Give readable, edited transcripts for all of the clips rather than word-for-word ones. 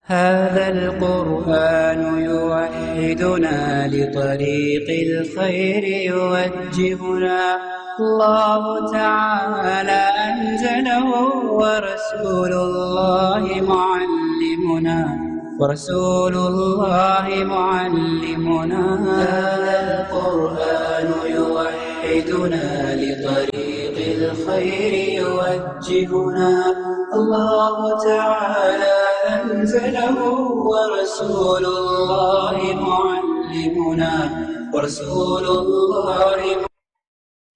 هذا القرآن يوحدنا لطريق الخير يوجهنا الله تعالى أنزله ورسول الله معلمنا هذا القرآن يوحدنا لطريق الخير يوجهنا الله تعالى أنزله ورسول الله معلمنا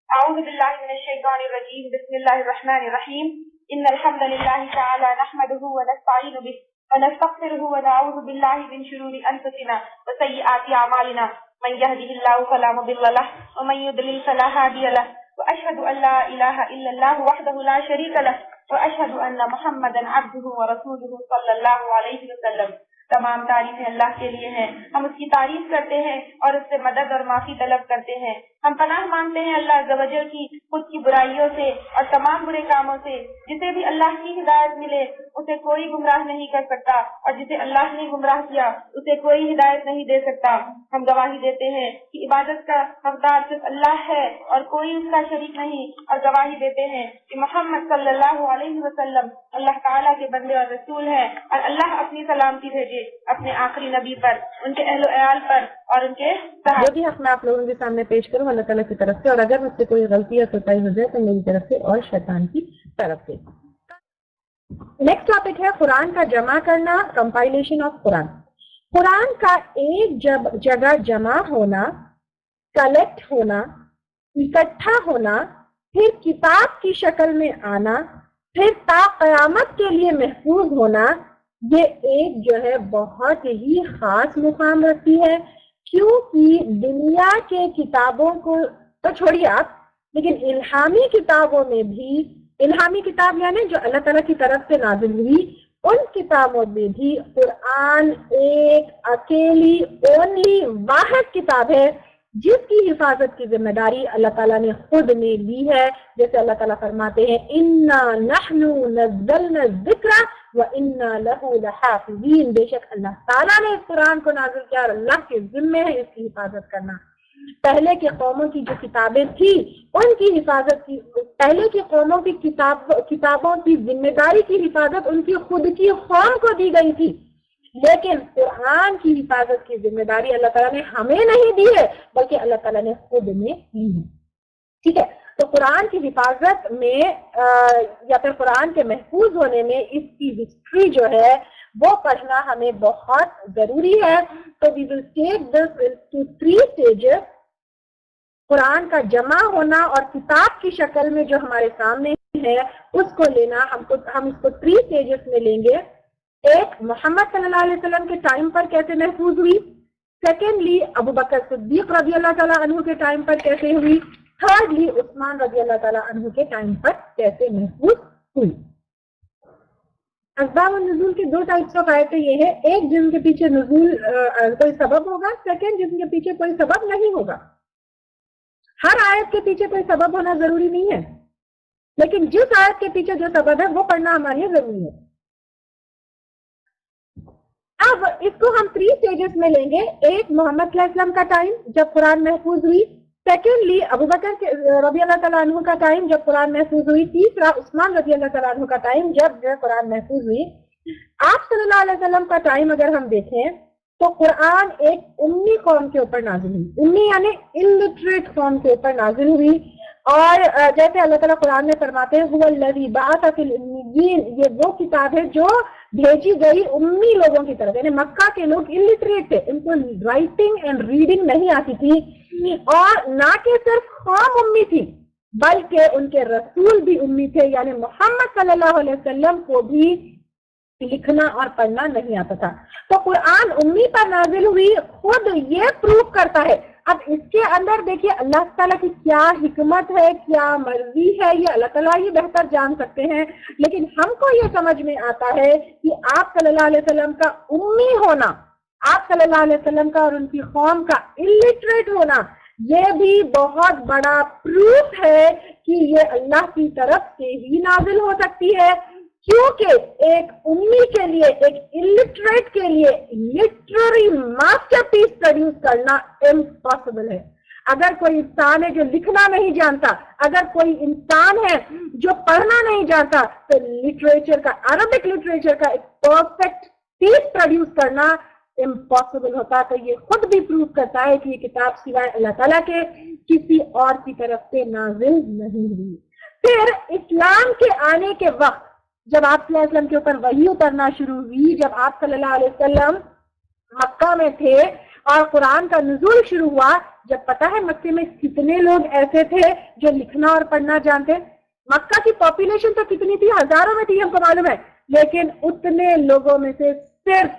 أعوذ بالله من الشيطان الرجيم. بسم الله الرحمن الرحيم. إن الحمد لله تعالى نحمده ونستعين به ونستغفره ونعوذ بالله من شرور أنفسنا وسيئات أعمالنا. من يهده الله فلا مضل له ومن يضلل فلا هادي له. وأشهد أن لا إله إلا الله وحده لا شريك له وأشهد أن محمدا عبده ورسوله صلى الله عليه وسلم. تمام تعریفیں اللہ کے لیے ہیں، ہم اس کی تعریف کرتے ہیں اور اس سے مدد اور معافی طلب کرتے ہیں. ہم پناہ مانگتے ہیں اللہ عز و جل کی خود کی برائیوں سے اور تمام برے کاموں سے. جسے بھی اللہ کی ہدایت ملے اسے کوئی گمراہ نہیں کر سکتا، اور جسے اللہ نے گمراہ کیا اسے کوئی ہدایت نہیں دے سکتا. ہم گواہی دیتے ہیں کہ عبادت کا حقدار صرف اللہ ہے اور کوئی اس کا شریک نہیں، اور گواہی دیتے ہیں کہ محمد صلی اللہ علیہ وسلم اللہ تعالیٰ کے بندے اور رسول ہیں، اور اللہ اپنی سلامتی بھیجے اپنے آخری نبی پر، ان کے اہل و عیال پر اور ان کے جو بھی حق میں آپ لوگوں کے سامنے پیش کروں اللہ تعالیٰ کی طرف سے، اور اگر مجھ سے کوئی غلطی یا کوتاہی ہو جائے تو میری طرف سے اور شیطان کی طرف سے. نیکسٹ ٹاپک ہے قرآن کا جمع کرنا، کمپائلیشن آف قرآن. قرآن کا ایک جگہ جمع ہونا، کلیکٹ ہونا، اکٹھا ہونا، پھر کتاب کی شکل میں آنا، پھر تا قیامت کے لیے محفوظ ہونا، یہ ایک جو ہے بہت ہی خاص مقام رکھتی ہے. کیونکہ دنیا کے کتابوں کو تو چھوڑیے آپ، لیکن الہامی کتابوں میں بھی، الہامی کتاب یعنی جو اللہ تعالیٰ کی طرف سے نازل ہوئی، ان کتابوں میں بھی قرآن ایک اکیلی اونلی واحد کتاب ہے جس کی حفاظت کی ذمہ داری اللہ تعالیٰ نے خود نے لی ہے. جیسے اللہ تعالیٰ فرماتے ہیں اِنَّا نَحْنُ نَزَّلْنَا الذِّكْرَ وَإِنَّا لَهُ لَحَافِظِينَ. بے شک اللہ تعالیٰ نے اس قرآن کو نازل کیا اور اللہ کے ذمے ہے اس کی حفاظت کرنا. پہلے کے قوموں کی جو کتابیں تھی ان کی حفاظت کی، پہلے کی قوموں کی کتابوں کی ذمہ داری کی حفاظت ان کی خود کی قوم کو دی گئی تھی، لیکن قرآن کی حفاظت کی ذمہ داری اللہ تعالیٰ نے ہمیں نہیں دی ہے بلکہ اللہ تعالیٰ نے خود میں لی ہے. ٹھیک ہے، تو قرآن کی حفاظت میں یا پھر قرآن کے محفوظ ہونے میں اس کی ہسٹری جو ہے وہ پڑھنا ہمیں بہت ضروری ہے. تو وی ول ٹیک دس ٹو 3 stages. قرآن کا جمع ہونا اور کتاب کی شکل میں جو ہمارے سامنے ہے اس کو لینا، ہم اس کو 3 stages میں لیں گے. ایک، محمد صلی اللہ علیہ وسلم کے ٹائم پر کیسے محفوظ ہوئی. سیکنڈلی، ابو بکر صدیق رضی اللہ تعالیٰ عنہ کے ٹائم پر کیسے ہوئی. تھرڈلی، عثمان رضی اللہ تعالیٰ عنہ کے ٹائم پر کیسے محفوظ ہوئی. اسباب النزول کی 2 ٹائپس آف آیتیں یہ ہے، ایک جن کے پیچھے نزول کوئی سبب ہوگا، سیکنڈ جن کے پیچھے کوئی سبب نہیں ہوگا. ہر آیت کے پیچھے کوئی سبب ہونا ضروری نہیں ہے، لیکن جس آیت کے پیچھے جو سبب ہے وہ پڑھنا ہمارے لیے ضروری ہے. اب اس کو ہم 3 stages میں لیں گے. ایک، محمد صلی اللہ علیہ وسلم کا ٹائم جب قرآن محفوظ ہوئی. سیکنڈلی، ابو بکر رضی اللہ تعالیٰ عنہ کا ٹائم جب قرآن محفوظ ہوئی. تیسرا، عثمان رضی اللہ تعالیٰ عنہ کا ٹائم جب قرآن محفوظ ہوئی. آپ صلی اللہ علیہ وسلم کا ٹائم اگر ہم دیکھیں تو قرآن ایک امی قوم کے اوپر نازل ہوئی. امی یعنی الٹریٹ قوم کے اوپر نازل ہوئی. اور جیسے اللہ تعالیٰ قرآن میں فرماتے ہیں هو الذی بعث فی الامیین، یہ وہ کتاب ہے جو بھیجی گئی امی لوگوں کی طرف. یعنی مکہ کے لوگ الٹریٹ تھے، ان کو رائٹنگ اینڈ ریڈنگ نہیں آتی تھی، اور نہ کہ صرف قوم امی تھی بلکہ ان کے رسول بھی امی تھے. یعنی محمد صلی اللہ علیہ وسلم کو بھی لکھنا اور پڑھنا نہیں آتا تھا. تو قرآن امی پر نازل ہوئی خود یہ پروف کرتا ہے. اب اس کے اندر دیکھیے اللہ تعالیٰ کی کیا حکمت ہے، کیا مرضی ہے، یہ اللہ تعالیٰ ہی بہتر جان سکتے ہیں. لیکن ہم کو یہ سمجھ میں آتا ہے کہ آپ صلی اللہ علیہ وسلم کا امی ہونا، آپ صلی اللہ علیہ وسلم کا اور ان کی قوم کا الٹریٹ ہونا، یہ بھی بہت بڑا پروف ہے کہ یہ اللہ کی طرف سے ہی نازل ہو سکتی ہے. کیونکہ ایک امی کے لیے, ایک illiterate کے لیے literary masterpiece پروڈیوس کرنا impossible ہے. اگر کوئی انسان ہے جو لکھنا نہیں جانتا, اگر کوئی انسان ہے جو پڑھنا نہیں جانتا, تو لٹریچر کا, عربک لٹریچر کا ایک پرفیکٹ پیس پروڈیوس کرنا امپاسبل ہوتا. تو یہ خود بھی پروو کرتا ہے کہ یہ کتاب سوائے اللہ تعالیٰ کے کسی اور کی طرف سے نازل نہیں ہوئی. پھر اسلام کے آنے کے وقت جب آپ صلی اللہ علیہ وسلم کے اوپر وحی اترنا شروع ہوئی, جب آپ صلی اللہ علیہ وسلم مکہ میں تھے اور قرآن کا نزول شروع ہوا, جب پتا ہے مکے میں کتنے لوگ ایسے تھے جو لکھنا اور پڑھنا جانتے. مکہ کی پاپولیشن تو کتنی تھی, ہزاروں میں تھی, ہم کو معلوم ہے, لیکن اتنے لوگوں میں سے صرف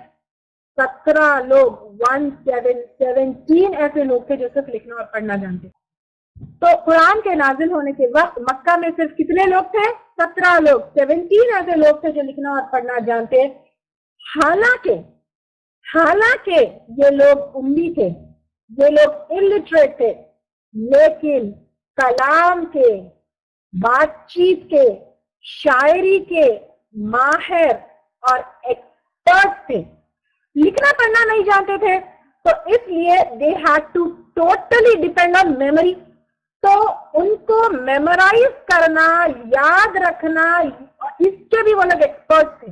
17 لوگ, 17 ایسے لوگ تھے جو صرف لکھنا اور پڑھنا جانتے. تو قرآن کے نازل ہونے کے وقت مکہ میں صرف کتنے لوگ تھے, 17 لوگ, 17 ایسے لوگ تھے جو لکھنا اور پڑھنا جانتے. حالانکہ یہ لوگ امی تھے, یہ لوگ illiterate تھے, لیکن کلام کے, بات چیت کے, شاعری کے ماہر اور ایکسپرٹ تھے. لکھنا پڑھنا نہیں جانتے تھے, تو اس لیے they had to totally depend on memory. تو ان کو میمورائز کرنا, یاد رکھنا, اس کے بھی وہ لوگ ایکسپرٹ تھے.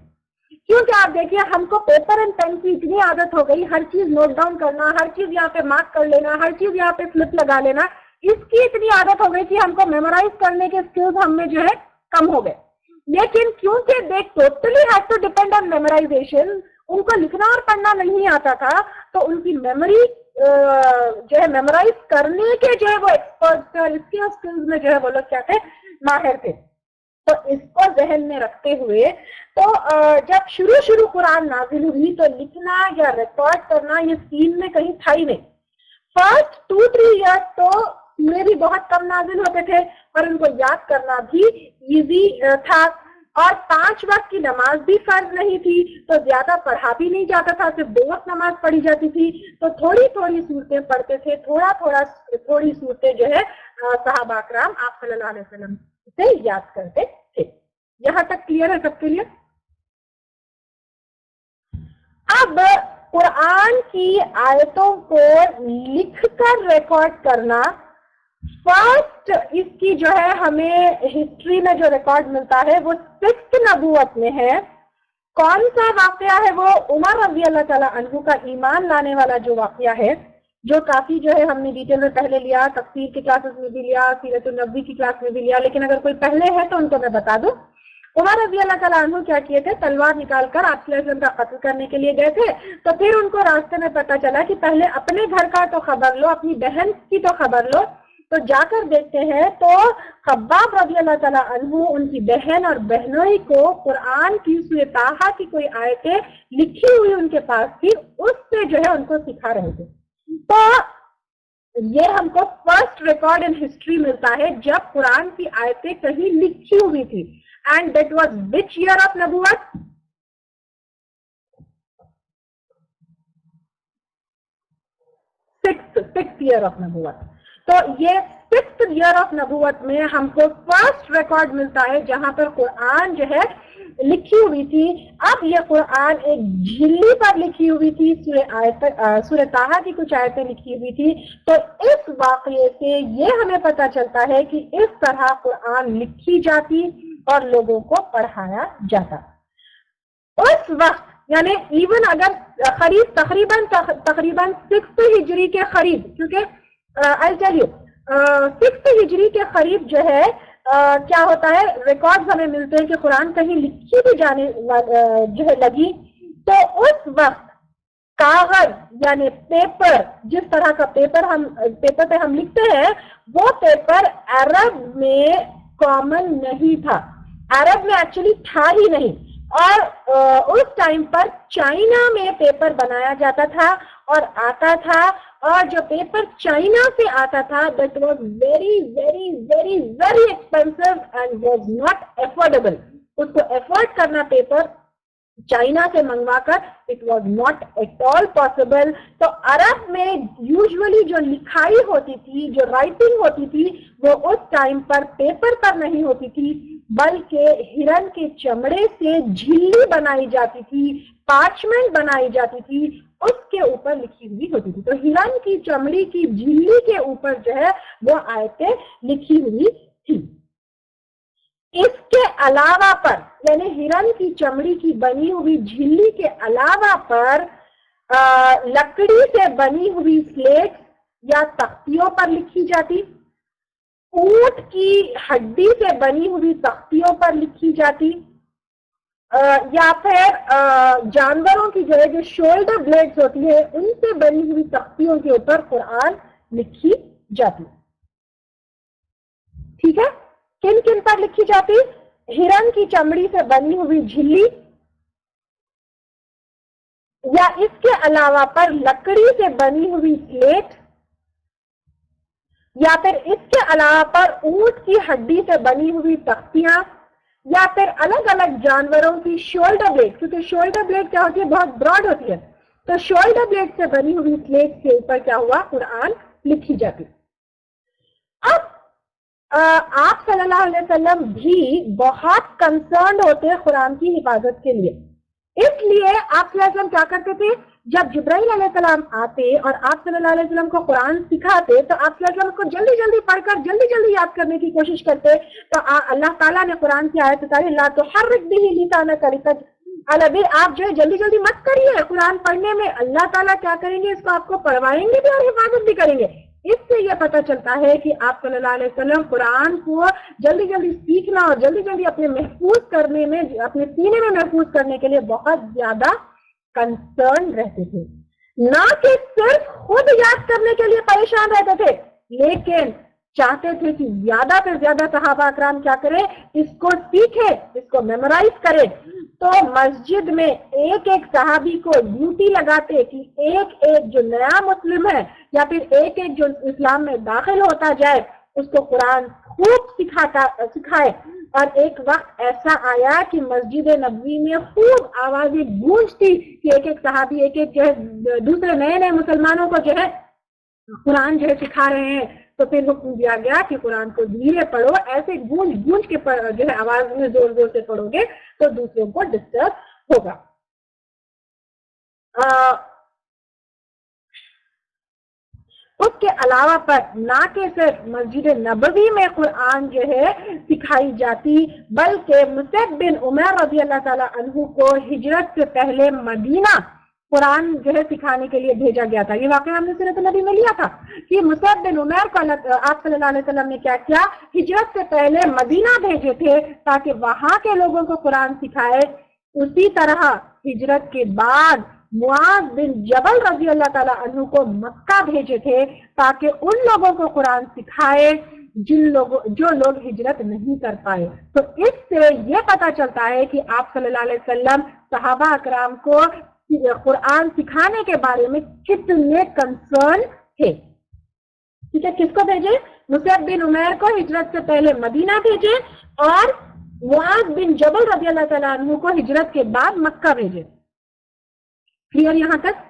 کیونکہ آپ دیکھیے ہم کو پیپر اینڈ پین کی اتنی عادت ہو گئی, ہر چیز نوٹ ڈاؤن کرنا, ہر چیز یہاں پہ مارک کر لینا, ہر چیز یہاں پہ فلپ لگا لینا, اس کی اتنی عادت ہو گئی کہ ہم کو میمورائز کرنے کے اسکلز ہم میں جو ہے کم ہو گئے. لیکن کیونکہ they totally had to depend on memorization, ان کو لکھنا اور پڑھنا نہیں آتا تھا, تو ان کی میموری جو ہے میمورائز کرنے کے جو ہے وہ ایکسپرٹ تھے, اور اس کے اسکلز میں جو ہے وہ لوگ کیا تھے, ماہر تھے. تو اس کو ذہن میں رکھتے ہوئے تو جب شروع قرآن نازل ہوئی تو لکھنا یا ریکارڈ کرنا یہ سین میں کہیں تھا ہی نہیں. فرسٹ 2-3 ایئرس تو سورے بھی بہت کم نازل ہوتے تھے اور ان کو یاد کرنا بھی ایزی تھا, اور 5 وقت کی نماز بھی فرض نہیں تھی, تو زیادہ پڑھا بھی نہیں جاتا تھا, صرف 2 وقت نماز پڑھی جاتی تھی. تو تھوڑی صورتیں پڑھتے تھے, تھوڑی صورتیں جو ہے صحابہ اکرام آپ صلی اللہ علیہ وسلم سے یاد کرتے تھے. یہاں تک کلیئر ہے سب کے لیے؟ اب قرآن کی آیتوں کو لکھ کر ریکارڈ کرنا, فرسٹ اس کی جو ہے ہمیں ہسٹری میں جو ریکارڈ ملتا ہے وہ 6th نبوت میں ہے. کون سا واقعہ ہے وہ؟ عمر رضی اللہ تعالیٰ عنہ کا ایمان لانے والا جو واقعہ ہے, جو کافی جو ہے ہم نے ڈیٹیل میں پہلے لیا, تفسیر کی کلاسز میں بھی لیا, سیرت النبوی کی کلاس میں بھی لیا, لیکن اگر کوئی پہلے ہے تو ان کو میں بتا دوں. عمر رضی اللہ تعالیٰ عنہ کیا کیے تھے, تلوار نکال کر آپ صلی اللہ علیہ وسلم کا قتل کرنے کے لیے گئے تھے. تو پھر ان کو راستے میں پتا چلا کہ پہلے اپنے گھر کا تو خبر لو, اپنی بہن کی تو خبر لو. تو جا کر دیکھتے ہیں تو خباب رضی اللہ تعالیٰ عنہ ان کی بہن اور بہنوئی کو قرآن کی سورہ طٰہٰ کی کوئی آیتیں لکھی ہوئی ان کے پاس تھی, اس سے جو ہے ان کو سکھا رہے تھے. تو یہ ہم کو فرسٹ ریکارڈ ان ہسٹری ملتا ہے جب قرآن کی آیتیں کہیں لکھی ہوئی تھی. And that was which year of نبوت؟ 6th ایئر آف نبوت. تو یہ 6th ایئر آف نبوت میں ہم کو فرسٹ ریکارڈ ملتا ہے جہاں پر قرآن جو ہے لکھی ہوئی تھی. اب یہ قرآن ایک جھلی پر لکھی ہوئی تھی, سورہ طٰہٰ کی کچھ آیتیں لکھی ہوئی تھی. تو اس واقعے سے یہ ہمیں پتہ چلتا ہے کہ اس طرح قرآن لکھی جاتی اور لوگوں کو پڑھایا جاتا. اس وقت یعنی ایون اگر قریب تقریباً 6 ہجری کے قریب, کیونکہ I'll tell you 6 ہجری کے قریب جو ہے کیا ہوتا ہے, ریکارڈز ہمیں ملتے ہیں کہ قرآن کہیں لکھی بھی جانے جو ہے لگی. تو اس وقت کاغذ یعنی پیپر, جس طرح کا پیپر پہ ہم لکھتے ہیں, وہ پیپر عرب میں کامن نہیں تھا. عرب میں ایکچولی تھا ہی نہیں. اور اس ٹائم پر چائنا میں پیپر بنایا جاتا تھا اور آتا تھا, اور جو پیپر چائنا سے آتا تھا that was very very very very expensive and was not affordable. اس کو افورڈ کرنا پیپر چائنا سے منگوا کر it was not at all possible. تو عرب میں یوزلی جو لکھائی ہوتی تھی, جو رائٹنگ ہوتی تھی, وہ اس ٹائم پر پیپر پر نہیں ہوتی تھی بلکہ ہرن کے چمڑے سے جھلی بنائی جاتی تھی, پارچمنٹ بنائی جاتی تھی, اس کے اوپر لکھی ہوئی ہوتی تھی. تو ہرن کی چمڑی کی جھلی کے اوپر جو ہے وہ آیتیں لکھی ہوئی تھی. اس کے علاوہ پر یعنی ہرن کی چمڑی کی بنی ہوئی جھلی کے علاوہ پر لکڑی سے بنی ہوئی سلیٹ یا تختیوں پر لکھی جاتی, اونٹ کی ہڈی سے بنی ہوئی تختیوں پر لکھی جاتی, یا پھر جانوروں کی جو شولڈر بلیڈز ہوتی ہے ان سے بنی ہوئی تختیوں کے اوپر قرآن لکھی جاتی. ٹھیک ہے, کن کن پر لکھی جاتی؟ ہرن کی چمڑی سے بنی ہوئی جھلی, یا اس کے علاوہ پر لکڑی سے بنی ہوئی سلیٹ, یا پھر اس کے علاوہ پر اونٹ کی ہڈی سے بنی ہوئی تختیاں, یا پھر الگ الگ جانوروں کی شولڈر بلیڈ, کیونکہ شولڈر بلیڈ کیا ہوتی ہے, بہت براڈ ہوتی ہے, تو شولڈر بلیڈ سے بنی ہوئی سلیٹ کے اوپر کیا ہوا, قرآن لکھی جاتی. اب آپ صلی اللہ علیہ وسلم بھی بہت کنسرنڈ ہوتے ہیں قرآن کی حفاظت کے لیے. اس لیے آپ صلی اللہ علیہ وسلم کیا کرتے تھے, جب جبرائیل علیہ السلام آتے اور آپ صلی اللہ علیہ وسلم کو قرآن سکھاتے تو آپ صلی اللہ علیہ وسلم کو جلدی جلدی پڑھ کر جلدی جلدی یاد کرنے کی کوشش کرتے. تو اللہ تعالیٰ نے قرآن کی آیت اتاری, لا تحرک بہ لسانک لتجعل البی, آپ جو ہے جلدی جلدی مت کریے قرآن پڑھنے میں, اللہ تعالیٰ کیا کریں گے, اس کو آپ کو پڑھوائیں گے بھی اور حفاظت بھی کریں گے. اس سے یہ پتہ چلتا ہے کہ آپ صلی اللہ علیہ وسلم قرآن کو جلدی جلدی سیکھنا اور جلدی جلدی اپنے محفوظ کرنے میں, اپنے سینے میں محفوظ کرنے کے لیے بہت زیادہ کنسرن رہتے تھے. نہ کہ صرف خود یاد کرنے کے لیے پریشان رہتے تھے, لیکن چاہتے تھے کہ زیادہ سے زیادہ صحابہ اکرام کیا کریں, اس کو سیکھے, اس کو میمورائز کرے. تو مسجد میں ایک ایک صحابی کو ڈیوٹی لگاتے کہ ایک ایک جو نیا مسلم ہے یا پھر ایک ایک جو اسلام میں داخل ہوتا جائے اس کو قرآن خوب سکھائے. اور ایک وقت ایسا آیا کہ مسجد نبوی میں خوب آوازیں گونجتی کہ ایک ایک صحابی ایک ایک جو ہے دوسرے نئے نئے مسلمانوں کو جو ہے قرآن جو ہے سکھا رہے ہیں. تو پھر حکم دیا گیا کہ قرآن کو دھیرے پڑھو, ایسے گونج گونج کے جو ہے آواز میں زور زور سے پڑھو گے تو دوسروں کو ڈسٹرب ہوگا. اس کے علاوہ پر نہ کہ صرف مسجد نبوی میں قرآن جو ہے سکھائی جاتی بلکہ مصعب بن عمیر رضی اللہ تعالیٰ عنہ کو ہجرت سے پہلے مدینہ قرآن جو ہے سکھانے کے لیے بھیجا گیا تھا. یہ واقعہ ہم نے سیرت النبی میں لیا تھا کہ مصعب بن عمیر کو آپ صلی اللہ علیہ وسلم نے کیا کیا, ہجرت سے پہلے مدینہ بھیجے تھے تاکہ وہاں کے لوگوں کو قرآن سکھائے. اسی طرح ہجرت کے بعد معاذ بن جبل رضی اللہ تعالیٰ عنہ کو مکہ بھیجے تھے تاکہ ان لوگوں کو قرآن سکھائے جو لوگ ہجرت نہیں کر پائے. تو اس سے یہ پتہ چلتا ہے کہ آپ صلی اللہ علیہ وسلم صحابہ اکرام کو قرآن سکھانے کے بارے میں کتنے کنسرن تھے. ٹھیک ہے, کس کو بھیجے, مصعب بن عمیر کو ہجرت سے پہلے مدینہ بھیجے اور معاذ بن جبل رضی اللہ تعالیٰ عنہ کو ہجرت کے بعد مکہ بھیجے. کلیئر یہاں تک؟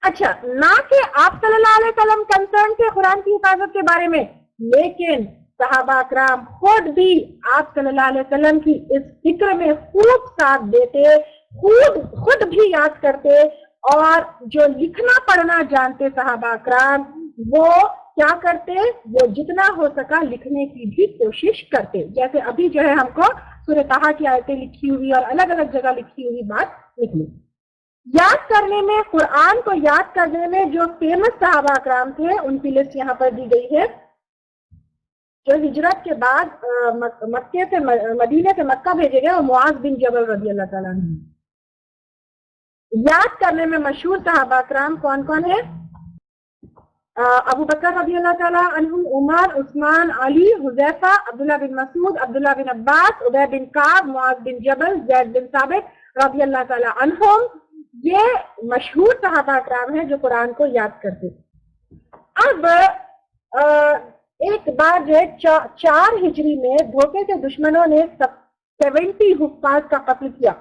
اچھا, نہ کہ آپ صلی اللہ علیہ وسلم کنسرن تھے قرآن کی حفاظت کے بارے میں, لیکن صحابہ اکرام خود بھی آپ صلی اللہ علیہ وسلم کی اس فکر میں خوب ساتھ دیتے, خود بھی یاد کرتے, اور جو لکھنا پڑھنا جانتے صحابہ اکرام وہ کیا کرتے, وہ جتنا ہو سکا لکھنے کی بھی کوشش کرتے. جیسے ابھی جو ہے ہم کو سورہ طٰہٰ کی آیتیں لکھی ہوئی اور الگ الگ جگہ لکھی ہوئی بات لکھ لی. یاد کرنے میں, قرآن کو یاد کرنے میں جو فیمس صحابہ اکرام تھے ان کی لسٹ یہاں پر دی گئی ہے. جو ہجرت کے بعد مکے سے مدینے سے مکہ بھیجے گئے, اور معاذ بن جبل رضی اللہ تعالیٰ عنہ. یاد کرنے میں مشہور صحابہ اکرام کون کون ہے؟ ابو بکر رضی اللہ تعالیٰ عنہ, عمر, عثمان, علی, حذیفہ, عبداللہ بن مسعود, عبداللہ بن عباس, ابی بن کعب, معاذ بن جبل, زید بن ثابت رضی اللہ تعالیٰ عنہم. یہ مشہور صحابہ اکرام ہیں جو قرآن کو یاد کرتے. اب ایک بار جو ہے 4 ہجری میں دھوکے سے دشمنوں نے 70 حفاظ کا قتل کیا.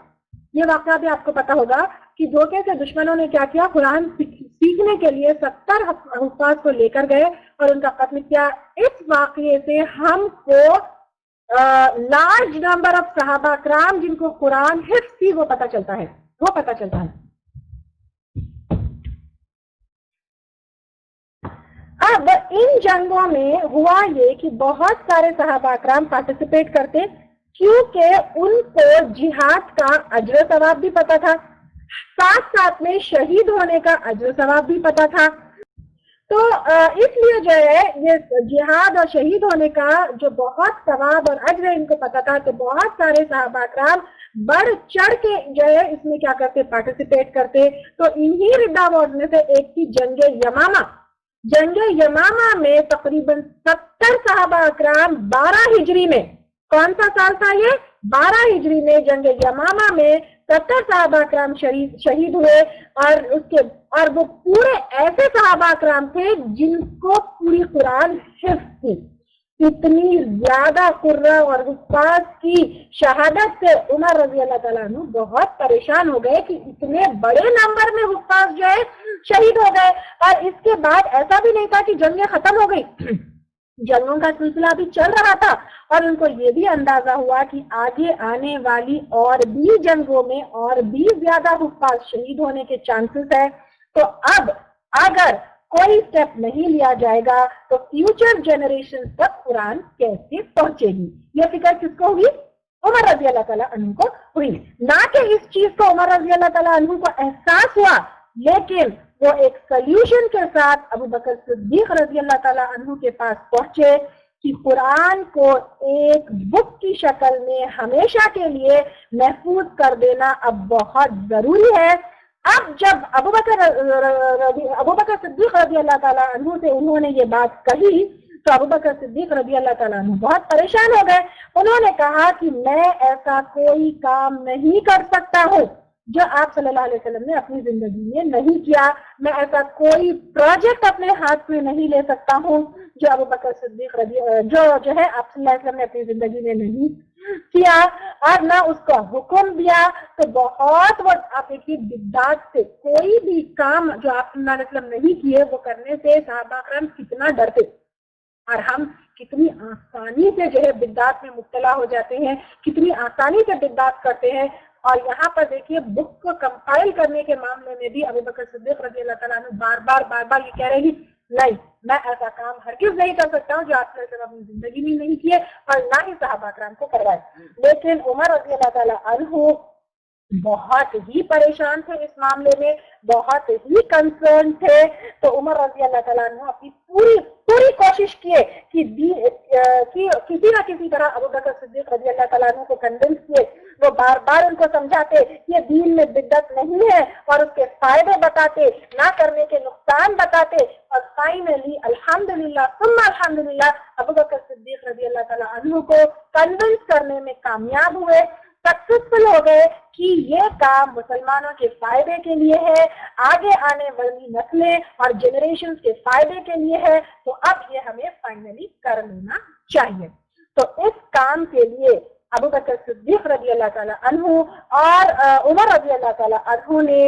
یہ واقعہ بھی آپ کو پتا ہوگا کہ دھوکے سے دشمنوں نے کیا کیا, قرآن سیکھنے کے لیے 70 حفاظ کو لے کر گئے اور ان کا قتل کیا. اس واقعے سے ہم کو لارج نمبر آف صحابہ کرام جن کو قرآن حفظ تھی وہ پتہ چلتا ہے. اب ان جنگوں میں ہوا یہ کہ بہت سارے صحابہ کرام پارٹیسپیٹ کرتے کیونکہ ان کو جہاد کا اجر و ثواب بھی پتا تھا, ساتھ ساتھ میں شہید ہونے کا اجر و ثواب بھی پتا تھا. تو اس لیے جو ہے یہ جہاد اور شہید ہونے کا جو بہت ثواب اور اجر ان کو پتا تھا, تو بہت سارے صحابہ کرام بڑھ چڑھ کے جو ہے اس میں کیا کرتے, پارٹیسپیٹ کرتے. تو انہی ردہ وارز میں سے ایک تھی جنگ یمامہ. جنگ یمامہ میں تقریباً 70 صحابہ اکرام 12 ہجری میں, کون سا سال تھا یہ, 12 ہجری میں جنگ یمامہ میں 70 صحابہ اکرام شہید ہوئے. اور وہ پورے ایسے صحابہ اکرام تھے جن کو پوری قرآن حفظ تھی. اتنی زیادہ قرہ اور حفاظ کی شہادت سے عمر رضی اللہ تعالیٰ عنہ بہت پریشان ہو گئے کہ اتنے بڑے نمبر میں حفاظ جو ہے شہید ہو گئے. اور اس کے بعد ایسا بھی نہیں تھا کہ جنگیں ختم ہو گئی, جنگوں کا سلسلہ بھی چل رہا تھا. اور ان کو یہ بھی اندازہ ہوا کہ آگے آنے والی اور بھی جنگوں میں اور بھی زیادہ حفاظ شہید ہونے کے چانسز ہے. تو اب اگر کوئی اسٹیپ نہیں لیا جائے گا تو فیوچر جنریشن تک قرآن کیسے پہنچے گی. یہ فکر کس کو ہوئی, عمر رضی اللہ تعالیٰ عنہ کو ہوئی. نہ کہ اس چیز کو عمر رضی اللہ تعالیٰ عنہ کو احساس ہوا, لیکن وہ ایک سلیوشن کے ساتھ ابو بکر صدیق رضی اللہ تعالیٰ عنہ کے پاس پہنچے کہ قرآن کو ایک بک کی شکل میں ہمیشہ کے لیے محفوظ کر دینا اب بہت ضروری ہے. اب جب ابو بکر صدیق رضی اللہ تعالیٰ عنہ سے انہوں نے یہ بات کہی تو ابو بکر صدیق رضی اللہ تعالیٰ عنہ بہت پریشان ہو گئے. انہوں نے کہا کہ میں ایسا کوئی کام نہیں کر سکتا ہوں جو آپ صلی اللہ علیہ وسلم نے اپنی زندگی میں نہیں کیا. میں ایسا کوئی پروجیکٹ اپنے ہاتھ میں نہیں لے سکتا ہوں جو ابو بکر صدیق جو ہے آپ صلی اللہ علیہ وسلم نے اپنی زندگی میں نہیں کیا اور نہ اس کا حکم دیا. تو بہت وہ آپ دیکھیے بدعات سے کوئی بھی کام جو آپ صلی اللہ علیہ وسلم نہیں کیے وہ کرنے سے صحابہ کرام کتنا ڈرتے, اور ہم کتنی آسانی سے جو ہے بدعات میں مبتلا ہو جاتے ہیں, کتنی آسانی سے بدعات کرتے ہیں. اور یہاں پر دیکھیے بک کو کمپائل کرنے کے معاملے میں بھی ابو بکر صدیق رضی اللہ تعالیٰ عنہ بار بار یہ کہہ رہے ہیں نہیں, میں ایسا کام ہرگز نہیں کر سکتا ہوں جو آپ نے اپنی زندگی میں نہیں کیے اور نہ ہی صحابہ کرام کو کروائے. لیکن عمر رضی اللہ تعالیٰ عنہ بہت ہی پریشان تھے اس معاملے میں, بہت ہی کنسرن تھے. تو عمر رضی اللہ تعالیٰ عنہ اپنی پوری کوشش کیے کہ کسی نہ کسی طرح ابو بکر صدیق رضی اللہ تعالیٰ عنہ کو کنونس کیے. وہ بار ان کو سمجھاتے یہ دین میں بدعت نہیں ہے اور اس کے فائدے بتاتے, نہ کرنے کے نقصان بتاتے. اور فائنلی الحمدللہ ثم الحمدللہ ابو بکر صدیق رضی اللہ تعالیٰ عنہ کو کنونس کرنے میں کامیاب ہوئے, سکسیسفل ہو گئے کہ یہ کام مسلمانوں کے فائدے کے لیے ہے, آگے آنے والی نسلیں اور جنریشنز کے فائدے کے لیے ہے. تو اب یہ ہمیں فائنلی کر لینا چاہیے. تو اس کام کے لیے ابو بکر صدیق رضی اللہ تعالیٰ عنہ اور عمر رضی اللہ تعالیٰ عنہ نے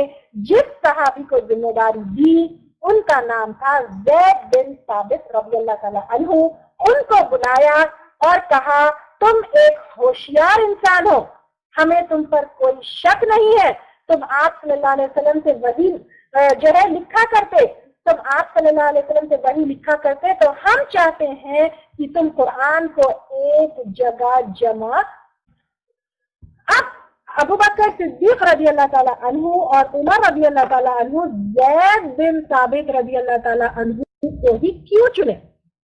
جس صحابی کو ذمہ داری دی ان کا نام تھا زید بن ثابت رضی اللہ تعالیٰ عنہ. ان کو بلایا اور کہا تم ایک ہوشیار انسان ہو, ہمیں تم پر کوئی شک نہیں ہے, تم آپ صلی اللہ علیہ وسلم سے وحی جو ہے لکھا کرتے, تم آپ صلی اللہ علیہ وسلم سے وحی لکھا کرتے, تو ہم چاہتے ہیں کہ تم قرآن کو ایک جگہ جمع. اب ابو بکر صدیق رضی اللہ تعالیٰ عنہ اور عمر رضی اللہ تعالیٰ عنہ زید بن ثابت رضی اللہ تعالیٰ عنہ کو ہی کیوں چنے؟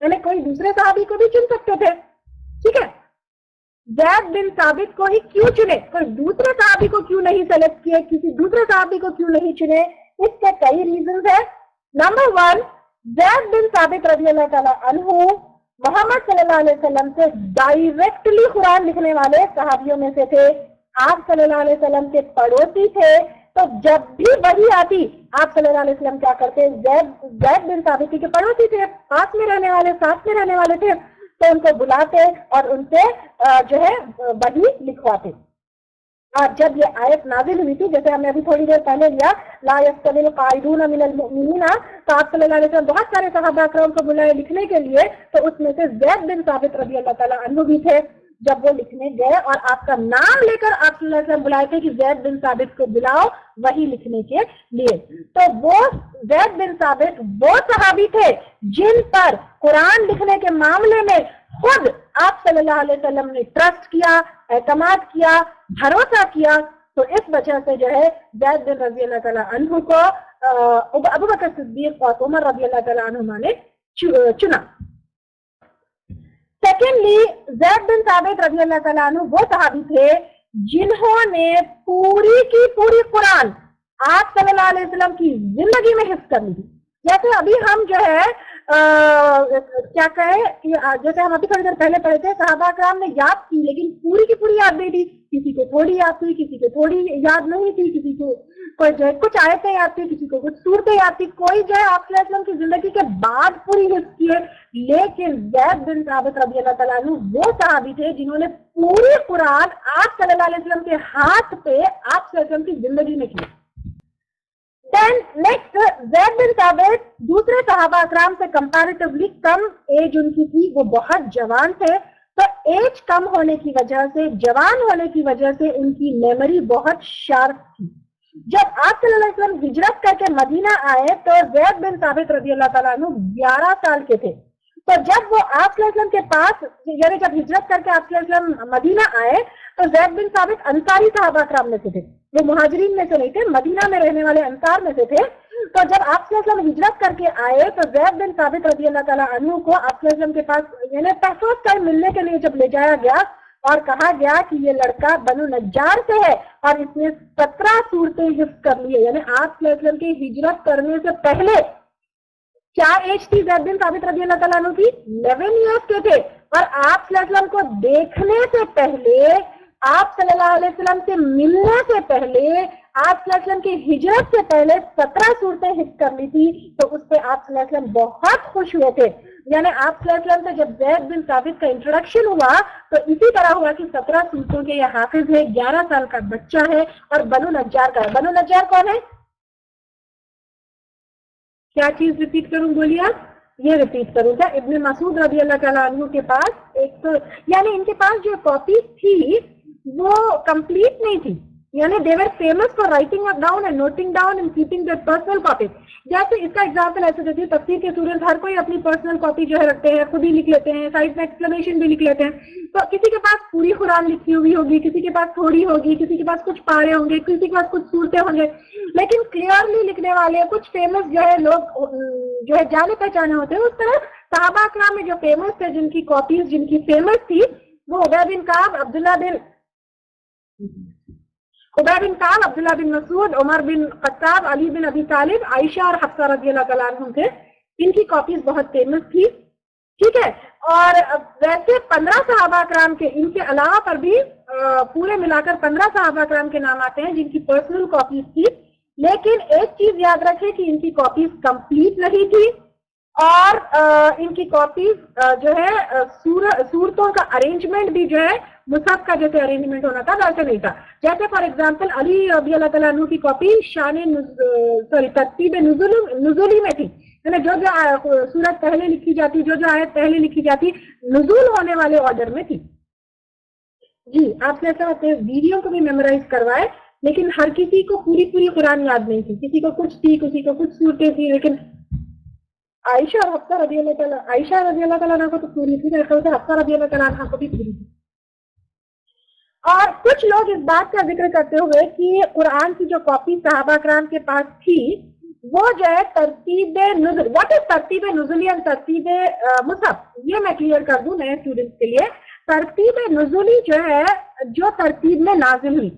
یعنی کوئی دوسرے صحابی کو بھی چن سکتے تھے, ٹھیک ہے, زید بن ثابت کو ہی کیوں چنے؟ کوئی دوسرے صحابی کو کیوں نہیں سلیکٹ کیے, کسی دوسرے صحابی کو کیوں نہیں چنے؟ اس کے کئی ریزنز ہیں. نمبر 1, زید بن ثابت رضی اللہ تعالیٰ عنہ محمد صلی اللہ علیہ وسلم سے ڈائریکٹلی قرآن لکھنے والے صحابیوں میں سے تھے. آپ صلی اللہ علیہ وسلم کے پڑوسی تھے, تو جب بھی وحی آتی آپ صلی اللہ علیہ وسلم کیا کرتے, زید بن ثابت کے پڑوسی تھے, پاس میں رہنے والے, ساتھ میں رہنے والے تھے, تو ان کو بلاتے اور ان سے جو ہے وحی لکھواتے. اور جب یہ آیت نازل ہوئی تھی، جیسے ہم نے ابھی تھوڑی دیر پہلے لیا لا یستوی القاعدون من المؤمنین، تو آپ صلی اللہ علیہ وسلم بہت سارے صحابہ اکرام کو بلائے لکھنے کے لیے، تو اس میں سے زید بن ثابت رضی اللہ تعالیٰ عنہ بھی تھے. جب وہ لکھنے گئے اور آپ کا نام لے کر آپ صلی اللہ علیہ وسلم بلائے تھے کہ زید بن ثابت کو بلاؤ وہی لکھنے کے لیے، تو وہ زید بن ثابت وہ صحابی تھے جن پر قرآن لکھنے کے معاملے میں خود آپ صلی اللہ علیہ وسلم نے ٹرسٹ کیا، اعتماد کیا، بھروسہ کیا. تو اس وجہ سے جو ہے زید بن رضی اللہ تعالیٰ عنہ کو ابو بکر صدیق اور عمر رضی اللہ تعالیٰ عنہما نے چنا. سیکنڈلی زید بن ثابت رضی اللہ تعالیٰ عنہ وہ صحابی تھے جنہوں نے پوری کی پوری قرآن آپ صلی اللہ علیہ وسلم کی زندگی میں حفظ کر لی تھی. جیسے ابھی ہم جو ہے کیا کہیں، جیسے ہم ابھی تھوڑی دیر پہلے پڑھے تھے صحابہ کرام نے یاد کی لیکن پوری کی پوری یاد نہیں تھی. کسی کو تھوڑی یاد تھی، کسی کو تھوڑی یاد نہیں تھی، کسی کو کوئی جو ہے کچھ آیتیں یاد تھی، کسی کو کچھ صورتیں یاد تھی، کوئی جو ہے آپ صلی اللہ علیہ وسلم کی زندگی کے بعد پوری حفظ کی ہے. لیکن زید بن ثابت رضی اللہ تعالیٰ عنہ وہ صحابی تھے جنہوں نے پوری قرآن آپ صلی اللہ علیہ وسلم کے ہاتھ پہ آپ صلی اللہ علیہ وسلم کی زندگی میں کی. Then next زید بن ثابت دوسرے صحابہ اکرام سے کمپیریٹیولی کم ایج ان کی تھی، وہ بہت جوان تھے. تو ایج کم ہونے کی وجہ سے، جوان ہونے کی وجہ سے ان کی میموری بہت شارپ تھی. جب آپ صلی اللہ علیہ وسلم ہجرت کر کے مدینہ آئے تو زید بن ثابت رضی اللہ تعالیٰ عنہ 11 سال کے تھے. تو جب وہ آپ صلی اللہ علیہ وسلم کے پاس، یعنی جب ہجرت کر کے آپ صلی اللہ علیہ وسلم مدینہ آئے تو زید بن ثابت انصاری صحابہ اکرام میں سے تھے، وہ مہاجرین میں سے نہیں تھے، مدینہ میں رہنے والے انصار میں سے تھے. تو جب آپ صلی اللہ علیہ وسلم ہجرت کر کے آئے تو زید بن ثابت رضی اللہ تعالیٰ عنہ کو آپ صلی اللہ علیہ وسلم کے پاس یعنی تحفظ ٹائم ملنے کے لیے جب لے جایا گیا اور کہا گیا کہ یہ لڑکا بنو نجار سے ہے اور اس نے 17 صورتیں حفظ کر لی ہے. یعنی آپ صلی اللہ علیہ وسلم کی ہجرت کرنے سے پہلے کیا ایج تھی زید بن ثابت رضی اللہ تعالیٰ عنہ کی؟ 11 ایئرس کے تھے. اور آپ صلی اللہ علیہ وسلم کو دیکھنے سے پہلے، آپ صلی اللہ علیہ وسلم سے ملنے سے پہلے، آپ صلی اللہ علیہ وسلم کی ہجرت سے پہلے 17 صورتیں حفظ کر لی تھی. تو اس پہ آپ صلی اللہ علیہ وسلم بہت خوش ہوئے تھے. یعنی آپ صلی اللہ علیہ وسلم سے جب زید بن ثابت کا انٹروڈکشن ہوا تو اسی طرح ہوا کہ 17 صورتوں کے یہ حافظ ہے، 11 سال کا بچہ ہے اور بنو نجار کا ہے. بنو نجار کون ہے؟ کیا چیز ریپیٹ کروں؟ بولیے آپ. یہ ریپیٹ کروں کیا؟ ابن مسعود رضی اللہ تعالیٰ عنہ کے پاس ایک تو یعنی ان کے پاس جو کاپیز تھی وہ کمپلیٹ نہیں تھی. یعنی they were famous for writing down and noting down and keeping their personal copies. جیسے اس کا ایگزامپل ایسے دیتی ہے، تفسیر کے اسٹوڈنٹ ہر کوئی اپنی پرسنل کاپی جو ہے رکھتے ہیں، خود ہی لکھ لیتے ہیں، سائڈ میں ایکسپلینیشن بھی لکھ لیتے ہیں. تو کسی کے پاس پوری قرآن لکھی ہوئی ہوگی، کسی کے پاس تھوڑی ہوگی، کسی کے پاس کچھ پارے ہوں گے، کسی کے پاس کچھ صورتیں ہوں گے، لیکن کلیئرلی لکھنے والے کچھ فیمس جو ہے لوگ جو ہے جانے پہچانے ہوتے ہیں. اس طرح صحابہ اکرام میں جو فیمس تھے، جن کی کاپیز جن کی فیمس تھی، وہ عبید بن کعب، عبداللہ بن مسعود، عمر بن خطاب، علی بن ابی طالب، عائشہ اور حفصہ رضی اللہ تعالیٰ عنہ تھے. ان کی کاپیز بہت فیمس تھی. ٹھیک ہے. اور ویسے 15 صحابہ اکرام کے ان کے علاوہ پر بھی پورے ملا کر 15 صحابہ اکرام کے نام آتے ہیں جن کی پرسنل کاپیز تھی. لیکن ایک چیز یاد رکھیں کہ ان کی کاپیز کمپلیٹ نہیں تھی اور ان کی کاپیز جو ہے صورتوں کا ارینجمنٹ بھی جو ہے مصحف کا جیسے ارینجمنٹ ہونا تھا ویسے نہیں تھا. جیسے فار ایگزامپل علی رضی اللہ تعالیٰ عنہ کی کاپی ترتیب نزولی میں تھی. یعنی جو صورت پہلے لکھی جاتی، جو آیت پہلے لکھی جاتی، نزول ہونے والے آرڈر میں تھی. جی آپ نے اپنے ویڈیو کو بھی میمورائز کروائے، لیکن ہر کسی کو پوری قرآن یاد نہیں تھی. کسی کو کچھ تھی، کسی کو کچھ صورتیں تھی. لیکن عائشہ اور حفصہ رضی اللہ تعالیٰ عنہ کو تو پوری تھی، حفصہ رضی اللہ تعالیٰ عنہ کو بھی پوری تھی. اور کچھ لوگ اس بات کا ذکر کرتے ہوئے کہ قرآن کی جو کاپی صحابہ کرام کے پاس تھی وہ جو ہے ترتیب نزول. واٹ از ترتیب نزولی اور ترتیب مصحف؟ یہ میں کلیئر کر دوں نئے اسٹوڈنٹس کے لیے. ترتیب نزولی جو ہے جو ترتیب میں نازل ہوئی،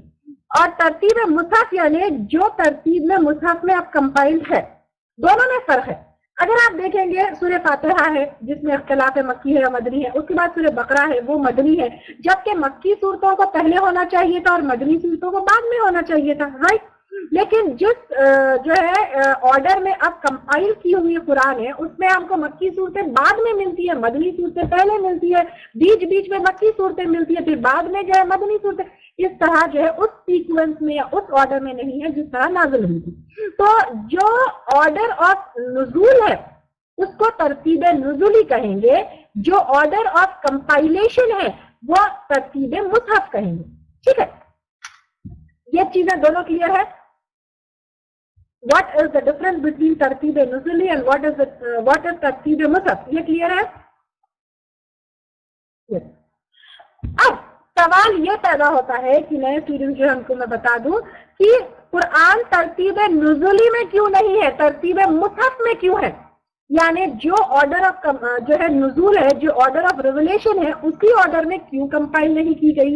اور ترتیب مصحف یعنی جو ترتیب میں مصحف میں اب کمپائلڈ ہے. دونوں میں فرق ہے. اگر آپ دیکھیں گے سورہ فاتحہ ہے جس میں اختلاف مکی ہے یا مدنی ہے، اس کے بعد سورہ بقرہ ہے وہ مدنی ہے، جبکہ مکی صورتوں کو پہلے ہونا چاہیے تھا اور مدنی صورتوں کو بعد میں ہونا چاہیے تھا. رائٹ. لیکن جس جو ہے آرڈر میں اب کمپائل کی ہوئی قرآن ہے اس میں ہم کو مکی صورتیں بعد میں ملتی ہے، مدنی صورتیں پہلے ملتی ہے، بیچ بیچ میں مکی صورتیں ملتی ہے، پھر بعد میں جو ہے مدنی صورتیں، اس طرح جو ہے اس سیکوینس میں یا اس آرڈر میں نہیں ہے جس طرح نازل ہوئی تھی۔ تو جو آرڈر آف نزول ہے اس کو ترتیب نزولی کہیں گے، جو آرڈر آف کمپائلیشن ہے وہ ترتیب مصحف کہیں گے، ٹھیک ہے؟ یہ چیزیں دونوں کلیئر ہے؟ What is the difference between ترتیب نزولی and what is ترتیب مصحف؟ یہ کلیئر ہے؟ yes. اب سوال یہ پیدا ہوتا ہے کہ نئے اسٹوڈنٹ جو ہم کو میں بتا دوں کہ قرآن ترتیب نزولی میں کیوں نہیں ہے، ترتیب مصحف میں کیوں ہے؟ یعنی جو آرڈر آف جو ہے نزول ہے، جو آرڈر آف ریولیشن ہے، اسی آرڈر میں کیوں کمپائل نہیں کی گئی؟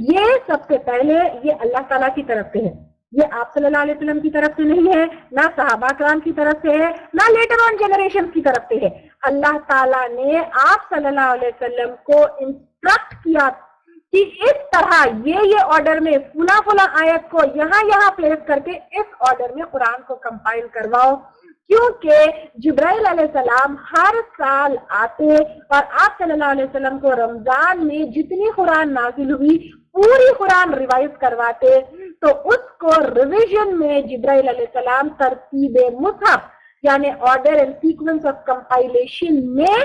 یہ سب سے پہلے یہ اللہ تعالیٰ کی طرف سے ہے، یہ آپ صلی اللہ علیہ وسلم کی طرف سے نہیں ہے، نہ صحابہ کرام کی طرف سے ہے، نہ لیٹر آن جنریشن کی طرف سے ہے۔ اللہ تعالیٰ نے آپ صلی اللہ علیہ وسلم کو انسٹرکٹ کیا کہ اس طرح یہ آرڈر میں فلاں فلاں آیت کو یہاں پلیس کر کے اس آرڈر میں قرآن کو کمپائل کرواؤ، کیونکہ جبرائیل علیہ السلام ہر سال آتے اور آپ صلی اللہ علیہ وسلم کو رمضان میں جتنی قرآن نازل ہوئی پوری قرآن ریوائز کرواتے، تو اس کو ریویژن میں جبرائیل علیہ السلام ترتیب مصحف یعنی order and sequence of compilation میں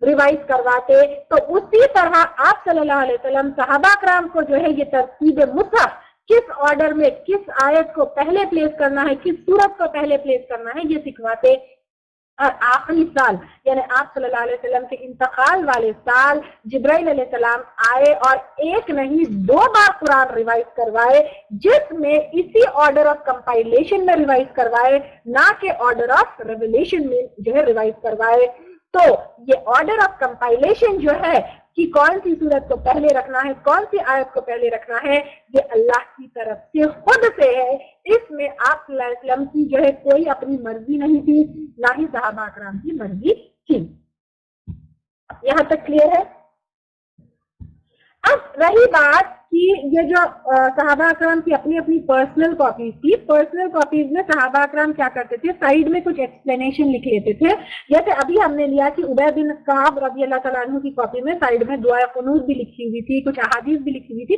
ریوائز کرواتے۔ تو اسی طرح آپ صلی اللہ علیہ وسلم صحابہ کرام کو جو ہے یہ ترتیب مصحف کس آرڈر میں کس آیت کو پہلے پلیس کرنا ہے، کس سورت کو پہلے پلیس کرنا ہے، یہ سکھواتے۔ اور آخری سال یعنی آپ صلی اللہ علیہ وسلم کے انتقال والے سال جبرائیل علیہ السلام آئے اور ایک نہیں 2 بار قرآن ریوائز کروائے، جس میں اسی آرڈر آف کمپائلیشن میں ریوائز کروائے، نہ کہ آرڈر آف ریویلیشن میں جو ہے ریوائز کروائے۔ تو یہ آرڈر آف کمپائلیشن جو ہے کہ کون سی صورت کو پہلے رکھنا ہے، کون سی آیت کو پہلے رکھنا ہے، یہ اللہ کی طرف سے خود سے ہے۔ اس میں آپ صلی اللہ علیہ وسلم کی جو ہے کوئی اپنی مرضی نہیں تھی، نہ ہی صحابہ کرام کی مرضی تھی۔ یہاں تک کلیئر ہے؟ اب رہی بات کہ یہ جو صحابہ اکرام کی اپنی اپنی پرسنل کاپیز تھی، پرسنل کاپیز میں صحابہ اکرام کیا کرتے تھے، سائڈ میں کچھ ایکسپلینیشن لکھ لیتے تھے۔ جیسے ابھی ہم نے لیا کہ عبید بن کعب رضی اللہ تعالیٰ عنہ کی کاپی میں سائڈ میں دعائے قنوت بھی لکھی ہوئی تھی، کچھ احادیث بھی لکھی ہوئی تھی۔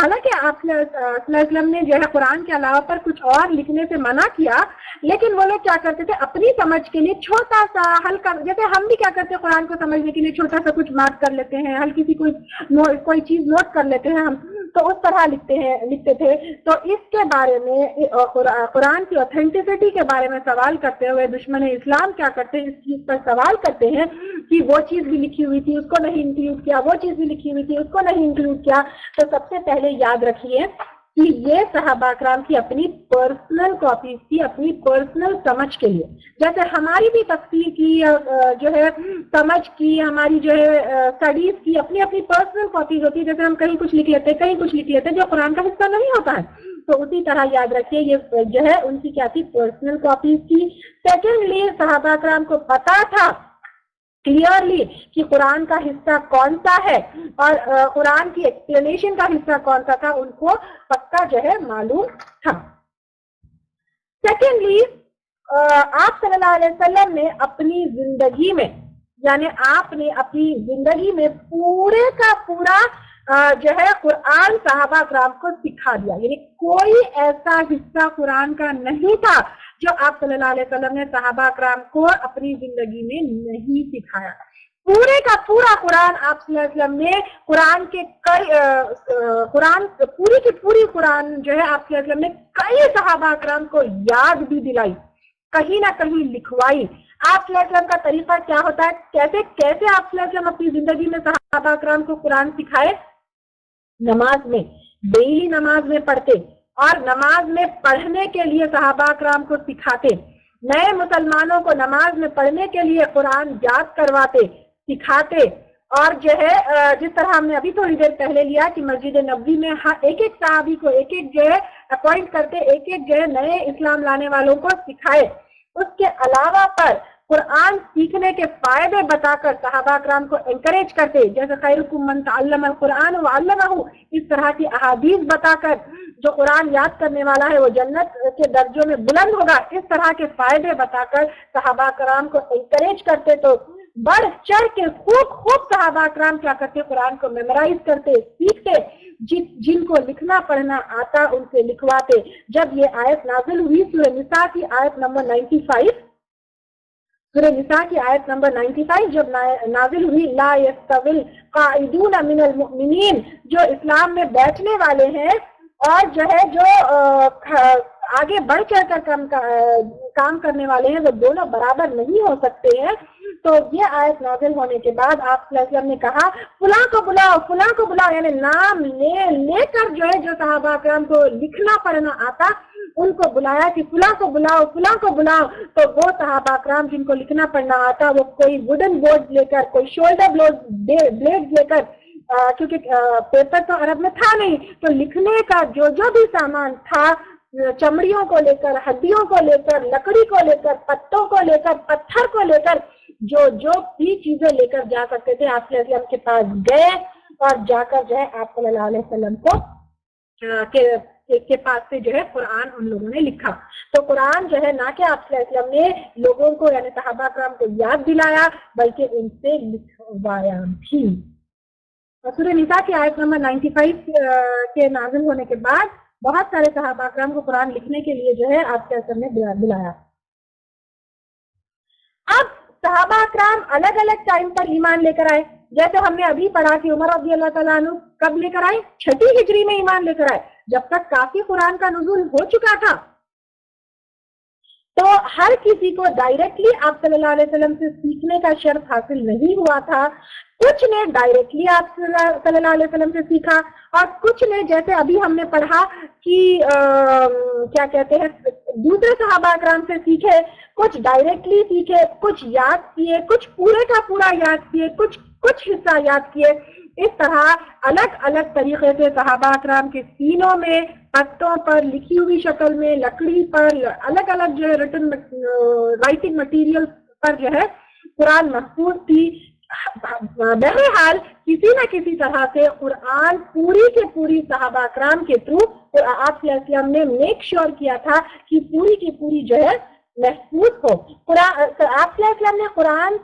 حالانکہ آپ صلی اللہ علیہ وسلم نے جو ہے قرآن کے علاوہ پر کچھ اور لکھنے سے منع کیا، لیکن وہ لوگ کیا کرتے تھے اپنی سمجھ کے لیے چھوٹا سا ہلکا، جیسے ہم بھی کیا کرتے ہیں قرآن کو سمجھنے کے لیے چھوٹا سا کچھ مارک کر لیتے ہیں، ہلکی سی کوئی چیز نوٹ کر لیتے ہیں ہم، تو اس طرح لکھتے تھے۔ تو اس کے بارے میں قرآن کی اوتھینٹسٹی کے بارے میں سوال کرتے ہوئے دشمن اسلام کیا کرتے ہیں، اس چیز پر سوال کرتے ہیں کہ وہ چیز بھی لکھی ہوئی تھی اس کو نہیں انکلوڈ کیا، وہ چیز بھی لکھی ہوئی تھی اس کو نہیں انکلوڈ کیا۔ تو سب سے پہلے یاد رکھیے کہ یہ صحابہ اکرام کی اپنی پرسنل کاپیز تھی، اپنی پرسنل سمجھ کے لیے۔ جیسے ہماری بھی تفسیر کی جو ہے سمجھ کی، ہماری جو ہے اسٹڈیز کی اپنی اپنی پرسنل کاپیز ہوتی ہے، جیسے ہم کہیں کچھ لکھ لیتے کہیں کچھ لکھ لیتے جو قرآن کا حصہ نہیں ہوتا ہے، تو اسی طرح یاد رکھیے یہ جو ہے ان کی کیا تھی، پرسنل کاپیز تھی۔ سیکنڈلی صحابہ اکرام کو پتا تھا کلیئرلی کہ قرآن کا حصہ کون سا ہے اور قرآن کی ایکسپلینیشن کا حصہ کون سا تھا، ان کو پکا جو ہے معلوم تھا۔ سیکنڈلی آپ صلی اللہ علیہ وسلم نے اپنی زندگی میں، یعنی آپ نے اپنی زندگی میں پورے کا پورا جو ہے قرآن صحابہ کرام کو سکھا دیا، یعنی کوئی ایسا حصہ قرآن کا نہیں تھا جو آپ صلی اللہ علیہ وسلم نے صحابہ کرام کو اپنی زندگی میں نہیں سکھایا۔ پورے کا پورا قرآن آپ صلی اللہ علیہ وسلم نے قرآن پوری کی پوری قرآن جو ہے آپ صلی اللہ علیہ وسلم نے کئی صحابہ کرام کو یاد بھی دلائی، کہیں نہ کہیں لکھوائی۔ آپ صلی اللہ علیہ وسلم کا طریقہ کیا ہوتا ہے، کیسے آپ صلی اللہ علیہ وسلم اپنی زندگی میں صحابہ کرام کو قرآن سکھائے؟ نماز میں، ڈیلی نماز میں پڑھتے اور نماز میں پڑھنے کے لیے صحابہ کرام کو سکھاتے، نئے مسلمانوں کو نماز میں پڑھنے کے لیے قرآن یاد کرواتے، سکھاتے، اور جو ہے جس طرح ہم نے ابھی تھوڑی دیر پہلے لیا کہ مسجد نبوی میں ایک ایک صحابی کو ایک ایک جو ہے اپوائنٹ کرتے، ایک ایک جو ہے نئے اسلام لانے والوں کو سکھائے۔ اس کے علاوہ پر قرآن سیکھنے کے فائدے بتا کر صحابہ کرام کو انکریج کرتے، جیسے خیرکم من تعلم القرآن وعلمہ، اس طرح کی احادیث بتا کر جو قرآن یاد کرنے والا ہے وہ جنت کے درجوں میں بلند ہوگا، اس طرح کے فائدے بتا کر صحابہ کرام کو انکریج کرتے، تو بڑھ چڑھ کے خوب صحابہ کرام کیا کرتے، قرآن کو میمورائز کرتے، سیکھتے، جن کو لکھنا پڑھنا آتا ان سے لکھواتے۔ جب یہ آیت نازل ہوئی سورہ نساء کی آیت نمبر 95، سورہ نساء کی آیت نمبر 95 جب نازل ہوئی، لا یستوی القاعدون من المؤمنین، جو اسلام میں بیٹھنے والے ہیں اور جو ہے جو آگے بڑھ چڑھ کر کام کرنے والے ہیں، وہ دونوں برابر نہیں ہو سکتے ہیں۔ تو یہ آیت نازل ہونے کے بعد آپ صلی اللہ علیہ وسلم نے کہا فلاں کو بلاؤ، فلاں کو بلاؤ، یعنی نام لے کر جو ہے جو صحابہ کرام کو لکھنا پڑھنا آتا ان کو بلایا کہ فلاں کو بلاؤ، فلاں کو بلاؤ۔ تو وہ صحابہ کرام جن کو لکھنا پڑھنا آتا وہ کوئی ووڈن بورڈ لے کر، کوئی شولڈر بلیڈ لے کر، کیونکہ پیپر تو عرب میں تھا نہیں، تو لکھنے کا جو بھی سامان تھا، چمڑیوں کو لے کر، ہڈیوں کو لے کر، لکڑی کو لے کر، پتوں کو لے کر، پتھر کو لے کر، جو بھی چیزیں لے کر جا سکتے تھے آپ صلی اللہ علیہ وسلم کے پاس گئے، اور جا کر جو ہے آپ صلی اللہ علیہ وسلم کو کے پاس سے جو ہے قرآن ان لوگوں نے لکھا۔ تو قرآن جو ہے نہ کہ آپ صلی اللہ علیہ وسلم نے لوگوں کو یعنی صحابہ کرام کو یاد دلایا بلکہ ان سے لکھوایا بھی۔ سورہ نساء کی آیت نمبر 95 کے نازل ہونے کے بعد بہت سارے صحابہ کرام کو قرآن لکھنے کے لیے جو ہے آپ صلی اللہ علیہ وسلم نے بلایا۔ اب صحابہ کرام الگ الگ ٹائم پر ایمان لے کر آئے، جیسے ہم نے ابھی پڑھا کہ عمر رضی اللہ تعالیٰ عنہ کب لے کر آئے؟ 6 ہجری میں ایمان لے کر آئے، جب تک کافی قرآن کا نزول ہو چکا تھا۔ تو ہر کسی کو ڈائریکٹلی آپ صلی اللہ علیہ وسلم سے سیکھنے کا شرف حاصل نہیں ہوا تھا، کچھ نے ڈائریکٹلی آپ صلی اللہ علیہ وسلم سے سیکھا، اور کچھ نے جیسے ابھی ہم نے پڑھا کہ کیا کہتے ہیں دوسرے صحابہ کرام سے سیکھے، کچھ ڈائریکٹلی سیکھے، کچھ یاد کیے، کچھ پورے کا پورا یاد کیے، کچھ حصہ یاد کیے۔ اس طرح الگ الگ طریقے سے صحابہ کرام کے سینوں میں، پتوں پر لکھی ہوئی شکل میں، لکڑی پر، الگ الگ جو ہے ریٹن رائٹنگ مٹیریل پر جو ہے قرآن محفوظ تھی۔ بہرحال کسی نہ کسی طرح سے قرآن پوری کے پوری صحابہ کرام کے تھرو آپ صلی اللہ علیہ وسلم نے میک شور کیا تھا کہ پوری کی پوری جو ہے محفوظ ہو۔ آپ صلی اللہ علیہ وسلم نے قرآن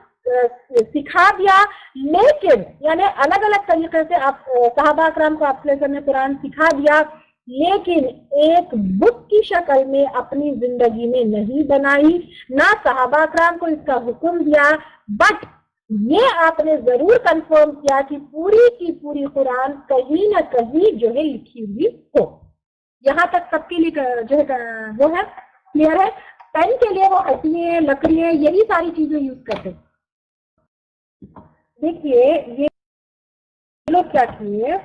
سکھا دیا، لیکن یعنی الگ الگ طریقے سے آپ صحابہ کرام کو آپ صلی اللہ علیہ وسلم نے قرآن سکھا دیا، لیکن ایک بک کی شکل میں اپنی زندگی میں نہیں بنائی، نہ صحابہ کرام کو اس کا حکم دیا، بٹ یہ آپ نے ضرور کنفرم کیا کہ پوری کی پوری قرآن کہیں نہ کہیں جو ہے لکھی ہوئی ہو۔ یہاں تک سب کے لیے جو ہے وہ ہے کلیئر ہے۔ پین کے لیے وہ ہڈیاں، لکڑیاں، یہی ساری چیزیں یوز کرتے۔ دیکھیے یہ لوگ کیا کیے،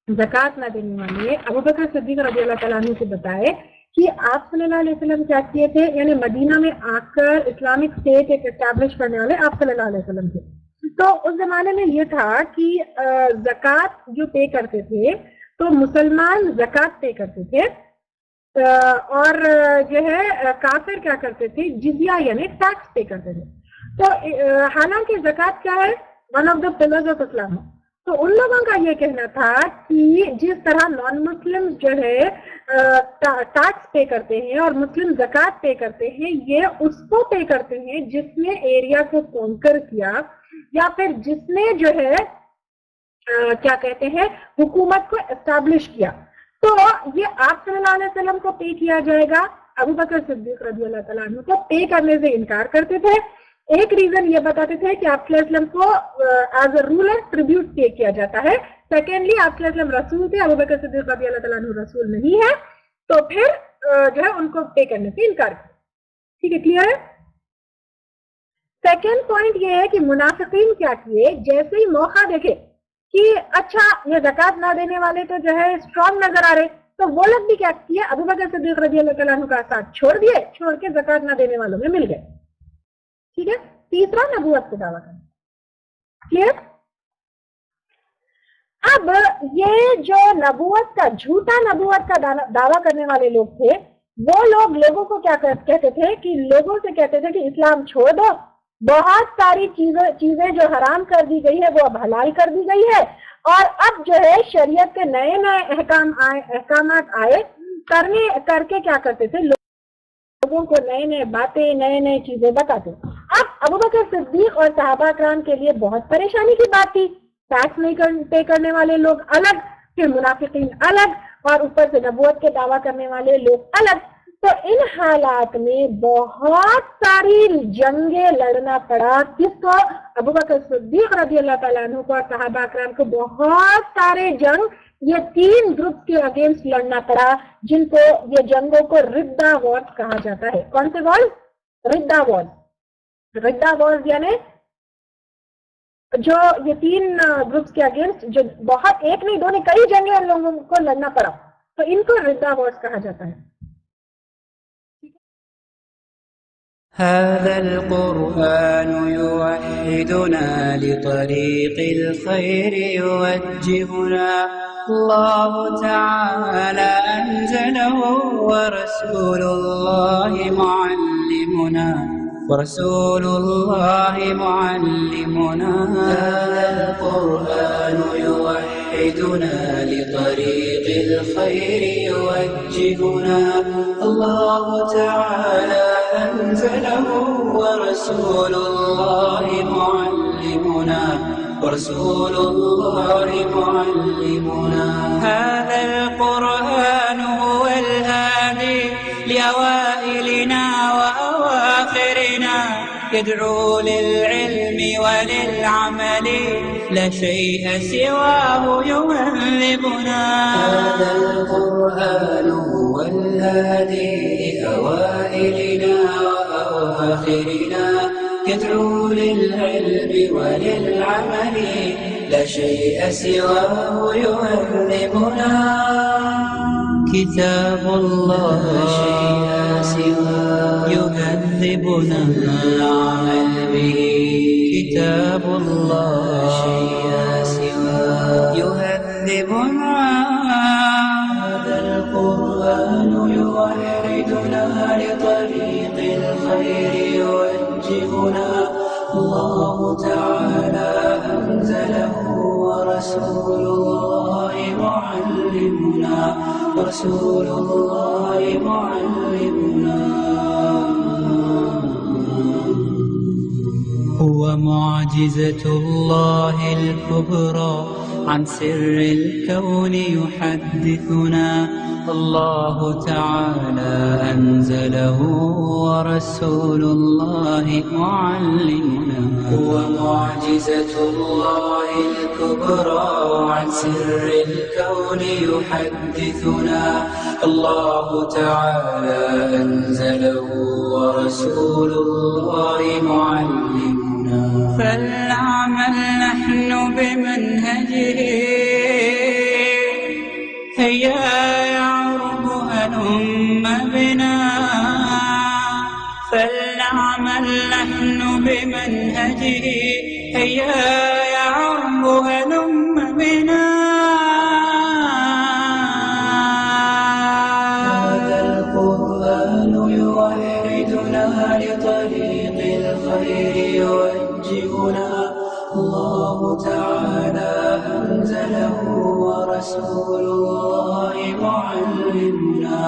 زکوٰۃ نہ دینے والے ابو بکر صدیق رضی اللہ تعالیٰ عنہ سے بتائے کہ آپ صلی اللہ علیہ وسلم کیا کیے تھے، یعنی مدینہ میں آ کر اسلامک اسٹیٹ ایک اسٹیبلش کرنے والے آپ صلی اللہ علیہ وسلم تھے۔ تو اس زمانے میں یہ تھا کہ زکوٰۃ جو پے کرتے تھے تو مسلمان زکوٰۃ پے کرتے تھے، اور جو ہے کافر کیا کرتے تھے، جزیہ یعنی ٹیکس پے کرتے تھے۔ تو حالانکہ زکوٰۃ کیا ہے، one of the pillars of Islam. تو ان لوگوں کا یہ کہنا تھا کہ جس طرح نان مسلم جو ہے ٹیکس پے کرتے ہیں اور مسلم زکوٰۃ پے کرتے ہیں، یہ اس کو پے کرتے ہیں جس نے ایریا کو کانکر کیا، یا پھر جس نے جو ہے کیا کہتے ہیں حکومت کو اسٹیبلش کیا۔ تو یہ آپ صلی اللہ علیہ وسلم کو پے کیا جائے گا۔ ابو بکر صدیق رضی اللہ تعالیٰ عنہ کو پے کرنے سے انکار کرتے تھے۔ ایک ریزن یہ بتاتے تھے کہ آپ صلی اللہ علیہ وسلم کو ایز اے رولر ٹریبیوٹ پے کیا جاتا ہے۔ سیکنڈلی آپ صلی اللہ علیہ وسلم رسول تھے، ابو بکر صدیق رضی اللہ تعالیٰ عنہ رسول نہیں ہے، تو پھر جو ہے ان کو پے کرنے سے انکار کیا۔ ٹھیک ہے، کلیئر ہے۔ سیکنڈ پوائنٹ یہ ہے کہ منافقین کیا کیے، جیسے ہی موقع دیکھے کہ اچھا یہ زکوٰۃ نہ دینے والے تو جو ہے اسٹرانگ نظر آ رہے، تو وہ لوگ بھی کیا کیے، ابو بکر صدیق رضی اللہ تعالیٰ عنہ کا ساتھ چھوڑ دیے، چھوڑ کے زکوٰۃ نہ دینے والوں میں مل گئے۔ ٹھیک ہے، تیسرا نبوت کا دعویٰ کرنا۔ کلیئر۔ اب یہ جو نبوت کا جھوٹا نبوت کا دعویٰ کرنے والے لوگ تھے، وہ لوگ لوگوں کو کیا کہتے تھے کہ لوگوں سے کہتے تھے کہ اسلام چھوڑ دو، بہت ساری چیزیں جو حرام کر دی گئی ہے وہ اب حلال کر دی گئی ہے، اور اب جو ہے شریعت کے نئے نئے احکامات آئے کر کے کیا کرتے تھے، لوگوں کو نئے نئے باتیں نئے نئے چیزیں بتاتے. اب ابوبکر صدیق اور صحابہ کرام کے لیے بہت پریشانی کی بات تھی. ٹیکس نہیں پے کرنے والے لوگ الگ، پھر منافقین الگ، اور اوپر سے نبوت کے دعویٰ کرنے والے لوگ الگ. تو ان حالات میں بہت ساری جنگیں لڑنا پڑا. کس کو؟ ابوبکر صدیق رضی اللہ تعالیٰ عنہ کو اور صحابہ کرام کو بہت سارے جنگ یہ 3 گروپ کے اگینسٹ لڑنا پڑا، جن کو یہ جنگوں کو ردہ وارز کہا جاتا ہے. کون سے وارز؟ ردہ وارز. ردہ وارز یعنی جو یہ 3 گروپس کے اگینسٹ جو بہت ایک نہیں دو نہیں کئی جنگیں ان لوگوں کو لڑنا پڑا، تو ان کو ردہ وارز کہا جاتا ہے. هذا القرآن يوحدنا لطريق الخير يوجهنا الله تعالى أنزله ورسول الله معلمنا هذا القرآن يوحدنا لطريق الخير يوجهنا الله تعالى أنزله ورسول الله معلمنا هذا القرآن هو الهادي لأوائلنا وأواخرنا يدعو للعلم وللعمل لا شيء سواه يهذبنا هذا القرآن هو الهادي لأوائلنا وأواخرنا يدعو للعلم وللعمل لا شيء سواه يهذبنا كتاب الله يهذبنا العمل به كتاب الله يهذبنا هذا القرآن يوحدنا لطريق الخير يوجهنا الله تعالى أنزله ورسول الله معلمنا هو معجزة الله الكبرى عن سر الكون يحدثنا الله تعالى أنزله ورسول الله معلمنا هو معجزة الله الكبرى عن سر الكون يحدثنا الله تعالى أنزله ورسول الله معلمنا فلنعمل نحن بمنهجه هيا يعرب هلم بنا فلنعمل نحن بمنهجه هيا يعرب هلم بنا هذا القرآن يوحدنا لطريق الخير يوجهنا الله تعالى أنزله ورسول الله معلمنا